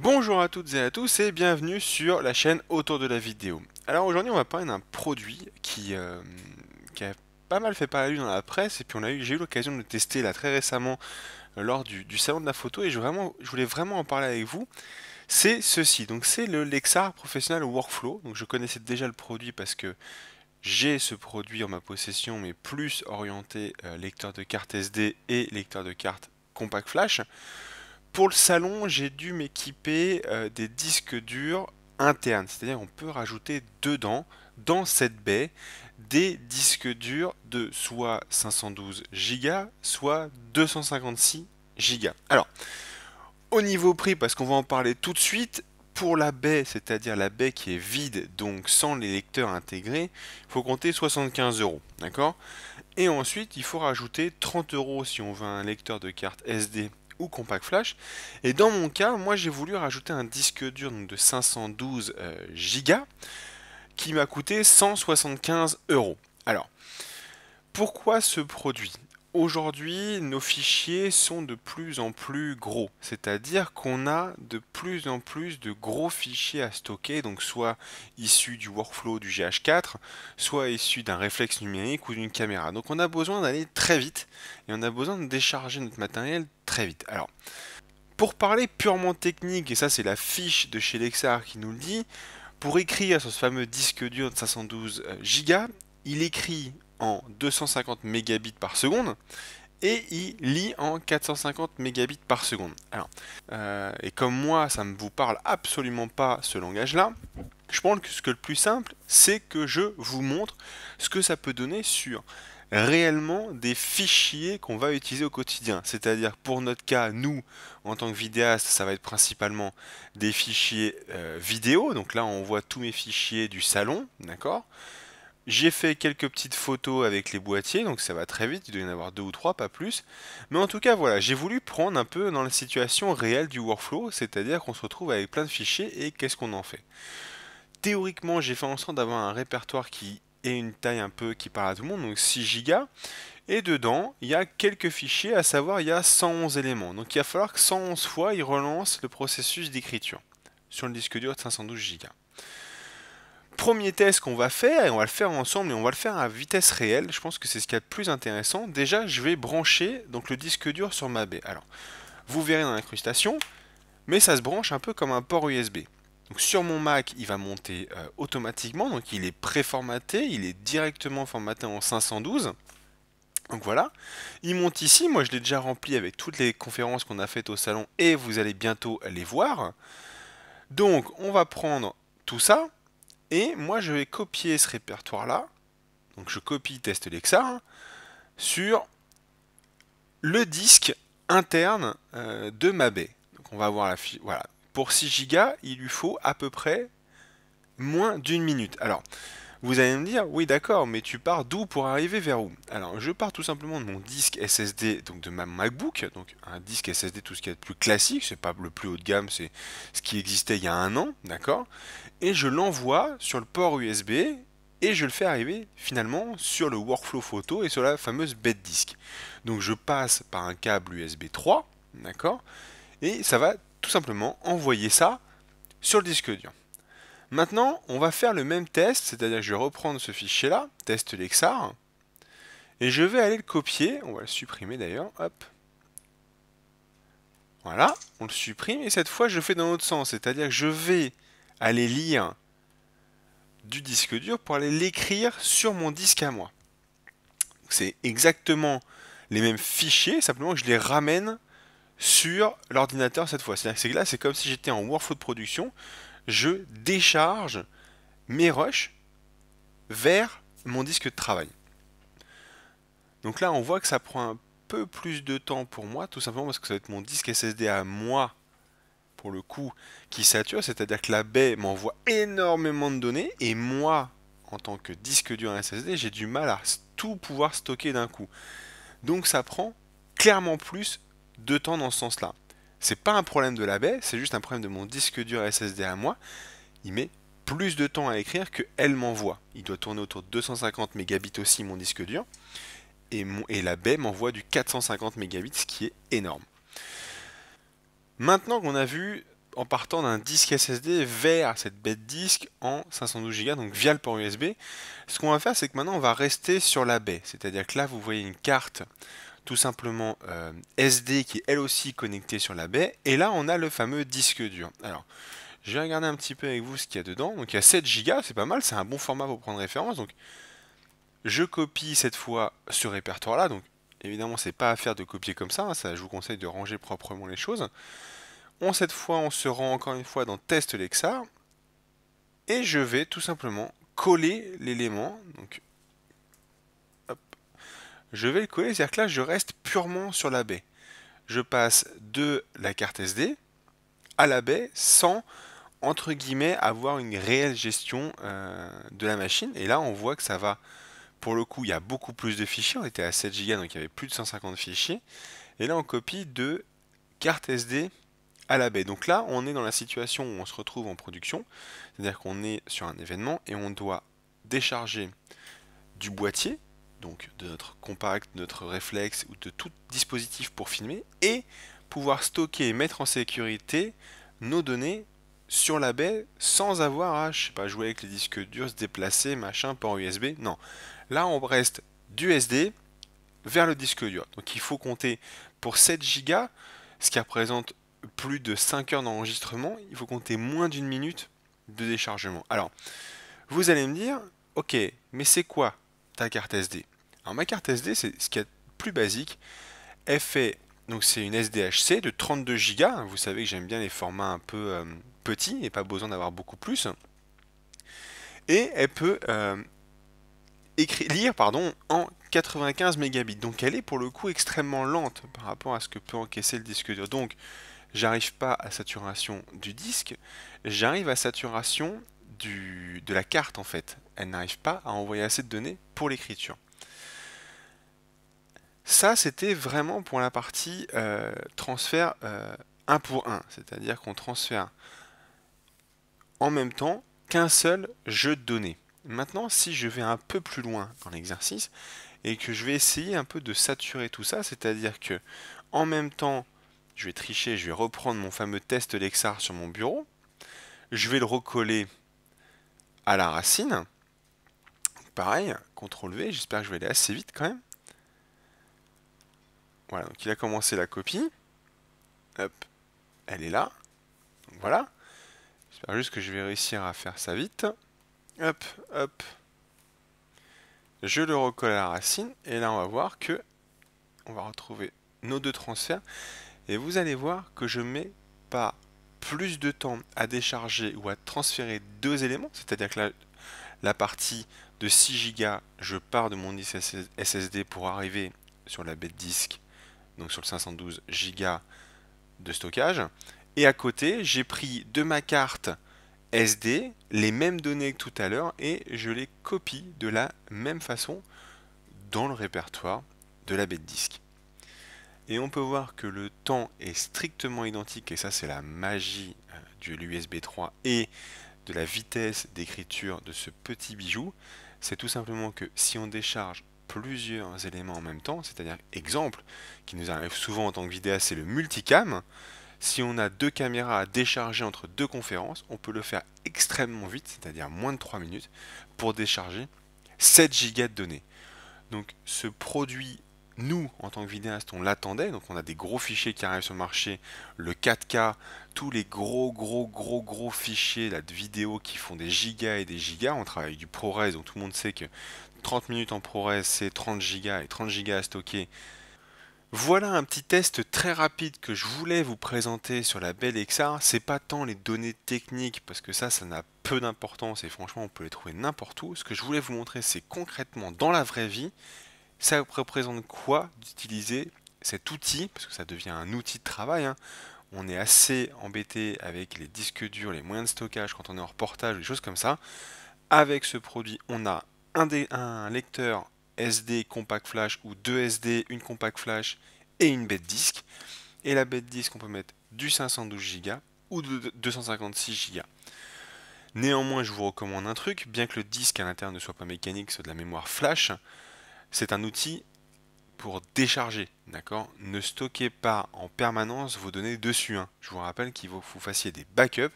Bonjour à toutes et à tous et bienvenue sur la chaîne Autour de la vidéo. Alors aujourd'hui on va parler d'un produit qui a pas mal fait parler dans la presse et puis j'ai eu l'occasion de le tester là très récemment lors du salon de la photo et je voulais vraiment en parler avec vous. C'est ceci, donc c'est le Lexar Professional Workflow. Donc je connaissais déjà le produit parce que j'ai ce produit en ma possession mais plus orienté lecteur de carte SD et lecteur de carte compact flash. Pour le salon, j'ai dû m'équiper des disques durs internes, c'est-à-dire on peut rajouter dedans, dans cette baie, des disques durs de soit 512 Go, soit 256 Go. Alors, au niveau prix, parce qu'on va en parler tout de suite, pour la baie, c'est-à-dire la baie qui est vide, donc sans les lecteurs intégrés, il faut compter 75 euros, d'accord? Et ensuite, il faut rajouter 30 euros si on veut un lecteur de carte SD ou compact flash. Et dans mon cas, moi j'ai voulu rajouter un disque dur donc, de 512 Go qui m'a coûté 175 euros. Alors, pourquoi ce produit? Aujourd'hui, nos fichiers sont de plus en plus gros, c'est-à-dire qu'on a de plus en plus de gros fichiers à stocker, donc soit issus du workflow du GH4, soit issus d'un réflexe numérique ou d'une caméra. Donc on a besoin d'aller très vite et on a besoin de décharger notre matériel très vite. Alors, pour parler purement technique, et ça c'est la fiche de chez Lexar qui nous le dit, pour écrire sur ce fameux disque dur de 512 Go, il écrit en 250 mégabits par seconde et il lit en 450 mégabits par seconde. Alors, et comme moi, ça ne vous parle absolument pas ce langage-là, je pense que le plus simple, c'est que je vous montre ce que ça peut donner sur réellement des fichiers qu'on va utiliser au quotidien. C'est-à-dire pour notre cas, nous, en tant que vidéaste, ça va être principalement des fichiers vidéo. Donc là, on voit tous mes fichiers du salon, d'accord? J'ai fait quelques petites photos avec les boîtiers, donc ça va très vite, il doit y en avoir deux ou trois, pas plus. Mais en tout cas, voilà, j'ai voulu prendre un peu dans la situation réelle du workflow, c'est-à-dire qu'on se retrouve avec plein de fichiers et qu'est-ce qu'on en fait. Théoriquement, j'ai fait en sorte d'avoir un répertoire qui ait une taille un peu qui parle à tout le monde, donc 6 Go. Et dedans, il y a quelques fichiers, à savoir il y a 111 éléments. Donc il va falloir que 111 fois, il relance le processus d'écriture sur le disque dur de 512 Go. Premier test qu'on va faire, et on va le faire ensemble, et on va le faire à vitesse réelle, je pense que c'est ce qu'il y a de plus intéressant. Déjà, je vais brancher donc, le disque dur sur ma baie. Alors, vous verrez dans l'incrustation, mais ça se branche un peu comme un port USB. Donc sur mon Mac, il va monter automatiquement, donc il est préformaté, il est directement formaté en 512. Donc voilà, il monte ici, moi je l'ai déjà rempli avec toutes les conférences qu'on a faites au salon et vous allez bientôt les voir. Donc on va prendre tout ça et moi je vais copier ce répertoire là, donc je copie test Lexar sur le disque interne de ma baie. Donc on va voir la fiche, voilà. Pour 6 Go, il lui faut à peu près moins d'une minute. Alors, vous allez me dire, oui d'accord, mais tu pars d'où pour arriver vers où? Alors, je pars tout simplement de mon disque SSD, donc de ma MacBook, donc un disque SSD tout ce qui est de plus classique, c'est pas le plus haut de gamme, c'est ce qui existait il y a un an, d'accord? Et je l'envoie sur le port USB et je le fais arriver finalement sur le workflow photo et sur la fameuse bête disque. Donc je passe par un câble USB 3, d'accord? Et ça va tout simplement envoyer ça sur le disque dur. Maintenant, on va faire le même test, c'est-à-dire que je vais reprendre ce fichier-là, test Lexar, et je vais aller le copier, on va le supprimer d'ailleurs, hop. Voilà, on le supprime, et cette fois je fais dans l'autre sens, c'est-à-dire que je vais aller lire du disque dur pour aller l'écrire sur mon disque à moi. C'est exactement les mêmes fichiers, simplement que je les ramène sur l'ordinateur cette fois. C'est-à-dire que là, c'est comme si j'étais en workflow de production, je décharge mes rushs vers mon disque de travail. Donc là, on voit que ça prend un peu plus de temps pour moi, tout simplement parce que ça va être mon disque SSD à moi, pour le coup, qui sature, c'est-à-dire que la baie m'envoie énormément de données, et moi, en tant que disque dur SSD, j'ai du mal à tout pouvoir stocker d'un coup. Donc ça prend clairement plus de temps dans ce sens-là. C'est pas un problème de la baie, c'est juste un problème de mon disque dur SSD à moi. Il met plus de temps à écrire que elle m'envoie. Il doit tourner autour de 250 mégabits aussi mon disque dur. Et la baie m'envoie du 450 mégabits, ce qui est énorme. Maintenant qu'on a vu en partant d'un disque SSD vers cette bête disque en 512 Go, donc via le port USB. Ce qu'on va faire, c'est que maintenant on va rester sur la baie, c'est-à-dire que là vous voyez une carte tout simplement SD qui est elle aussi connectée sur la baie, et là on a le fameux disque dur. Alors, je vais regarder un petit peu avec vous ce qu'il y a dedans. Donc il y a 7 Go, c'est pas mal, c'est un bon format pour prendre référence. Donc je copie cette fois ce répertoire-là. Donc évidemment, c'est pas à faire de copier comme ça, hein, ça, je vous conseille de ranger proprement les choses. Cette fois, on se rend encore une fois dans Test Lexar, et je vais tout simplement coller l'élément. Donc hop, je vais le coller, c'est-à-dire que là, je reste purement sur la baie. Je passe de la carte SD à la baie sans, entre guillemets, avoir une réelle gestion de la machine. Et là, on voit que ça va, pour le coup, il y a beaucoup plus de fichiers. On était à 7 Go, donc il y avait plus de 150 fichiers. Et là, on copie de carte SD à la baie. Donc là, on est dans la situation où on se retrouve en production. C'est-à-dire qu'on est sur un événement et on doit décharger du boîtier, donc de notre compact, de notre réflexe ou de tout dispositif pour filmer, et pouvoir stocker et mettre en sécurité nos données sur la baie sans avoir à, je sais pas, jouer avec les disques durs, se déplacer, machin, port USB. Non. Là, on reste du SD vers le disque dur. Donc il faut compter pour 7 Go, ce qui représente plus de 5 heures d'enregistrement, il faut compter moins d'une minute de déchargement. Alors, vous allez me dire, ok, mais c'est quoi ta carte SD? Alors ma carte SD, c'est ce qu'il y a de plus basique. Elle fait, donc c'est une SDHC de 32 Go. Vous savez que j'aime bien les formats un peu petits et pas besoin d'avoir beaucoup plus. Et elle peut lire en 95 mégabits. Donc elle est pour le coup extrêmement lente par rapport à ce que peut encaisser le disque dur. Donc j'arrive pas à saturation du disque, j'arrive à saturation de la carte en fait. Elle n'arrive pas à envoyer assez de données pour l'écriture. Ça, c'était vraiment pour la partie transfert 1 pour 1, c'est-à-dire qu'on transfère en même temps qu'un seul jeu de données. Maintenant, si je vais un peu plus loin dans l'exercice et que je vais essayer un peu de saturer tout ça, c'est-à-dire que en même temps, je vais tricher, je vais reprendre mon fameux test Lexar sur mon bureau, je vais le recoller à la racine. Pareil, CTRL V, j'espère que je vais aller assez vite quand même. Voilà, donc il a commencé la copie. Hop, elle est là. Donc voilà. J'espère juste que je vais réussir à faire ça vite. Hop, hop. Je le recolle à la racine. Et là, on va voir que on va retrouver nos deux transferts. Et vous allez voir que je mets pas plus de temps à décharger ou à transférer deux éléments. C'est-à-dire que la partie de 6 Go, je pars de mon disque SSD pour arriver sur la bête disque, donc sur le 512 Go de stockage. Et à côté, j'ai pris de ma carte SD les mêmes données que tout à l'heure et je les copie de la même façon dans le répertoire de la bête disque. Et on peut voir que le temps est strictement identique, et ça c'est la magie de l'USB 3 et de la vitesse d'écriture de ce petit bijou. C'est tout simplement que si on décharge plusieurs éléments en même temps, c'est-à-dire exemple qui nous arrive souvent en tant que vidéaste, c'est le multicam. Si on a deux caméras à décharger entre deux conférences, on peut le faire extrêmement vite, c'est-à-dire moins de 3 minutes, pour décharger 7 Go de données. Donc ce produit, nous, en tant que vidéaste, on l'attendait, donc on a des gros fichiers qui arrivent sur le marché, le 4K, tous les gros fichiers là, de vidéos qui font des gigas et des gigas, on travaille avec du ProRes, donc tout le monde sait que 30 minutes en ProRes c'est 30 gigas et 30 gigas à stocker. Voilà un petit test très rapide que je voulais vous présenter sur la belle Lexar. C'est pas tant les données techniques parce que ça n'a peu d'importance et franchement on peut les trouver n'importe où. Ce que je voulais vous montrer c'est concrètement dans la vraie vie, ça représente quoi d'utiliser cet outil, parce que ça devient un outil de travail, hein. On est assez embêté avec les disques durs, les moyens de stockage quand on est en reportage, des choses comme ça. Avec ce produit, on a un lecteur SD compact flash ou deux SD, une compact flash et une bête disque. Et la bête disque, on peut mettre du 512 Go ou de 256 Go. Néanmoins, je vous recommande un truc, bien que le disque à l'intérieur ne soit pas mécanique, soit de la mémoire flash, c'est un outil pour décharger, d'accord? Ne stockez pas en permanence vos données dessus, hein. Je vous rappelle qu'il faut que vous fassiez des backups,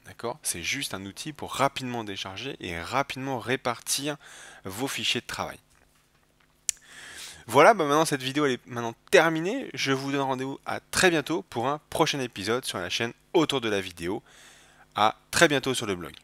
d'accord? C'est juste un outil pour rapidement décharger et rapidement répartir vos fichiers de travail. Voilà, bah maintenant cette vidéo elle est maintenant terminée. Je vous donne rendez-vous à très bientôt pour un prochain épisode sur la chaîne Autour de la vidéo. À très bientôt sur le blog.